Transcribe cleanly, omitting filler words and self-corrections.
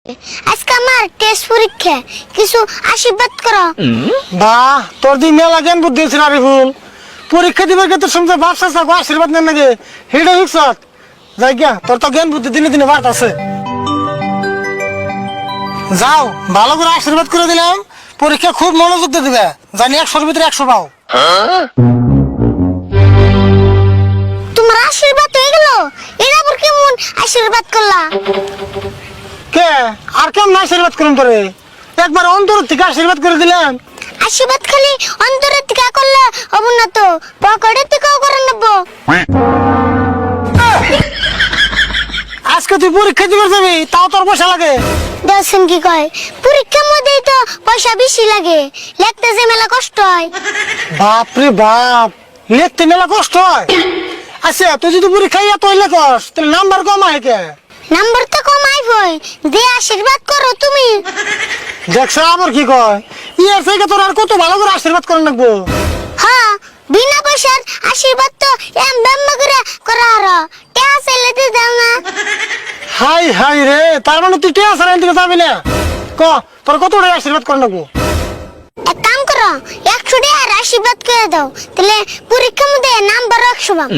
আজকে আমার টেস্ট পরীক্ষা, কিছু আশীর্বাদ করো। বাহ, তোর দি মেলা জ্ঞান বুদ্ধি আছে আরিফুল। পরীক্ষা দিবার ক্ষেত্রে শুনতে বাপসা চাকো আশীর্বাদ নেন নাকি হেডা হিকসত যাই গিয়া, তোর তো জ্ঞান বুদ্ধি দিনে দিনে বাড়তাছে। যাও, ভালো করে আশীর্বাদ করে দিলাম, পরীক্ষা খুব মনোযোগ দিয়ে দিবে, জানি 100-র ভিতরে 100 পাও। তোমার আশীর্বাদ হয়ে গেল, এর আবার কেমন আশীর্বাদ করলা? কে আর কেমন আশীর্বাদ করুন তোরে? একবার অন্তর থেকে আশীর্বাদ করে দিলাম। আশীর্বাদ খালি অন্তরের থেকে করলে হবো না তো, পকেটের থেকেও করে নেবো। আজকে তুই পরীক্ষা দিবার যাবি, তাও তোর পয়সা লাগে। দেখছেন কি কয়, পরীক্ষার মধ্যেই তো পয়সা বেশি লাগে, লিখতে যে মেলা কষ্ট হয়। বাপরে বাপ, লিখতে মেলা কষ্ট হয়। আচ্ছা, তুই যদি পরীক্ষায় এত লেখস তাহলে নাম্বার কম হয় কে? নাম্বার তো কম আইবই, যে আশীর্বাদ করো তুমি। দেখছ আবার কি কয়, ইয়ার থেকে তোর আর কত ভালো করে আশীর্বাদ করে রাখবো। হ্যাঁ, বিনা পয়সার আশীর্বাদ তো এম ব্যাম্মা করে করা আরো টাকা চাইলে দিয়ে দাও না। হাই হাই রে, তার মানে তুই টিয়া সারা দিকে যাবি না? ক তোর কত টাকা আশীর্বাদ করে রাখবো? এক কাম করো, 100 টাকার আশীর্বাদ করে দাও, তাহলে পরীক্ষার মধ্যে নাম্বার 100 পাবো।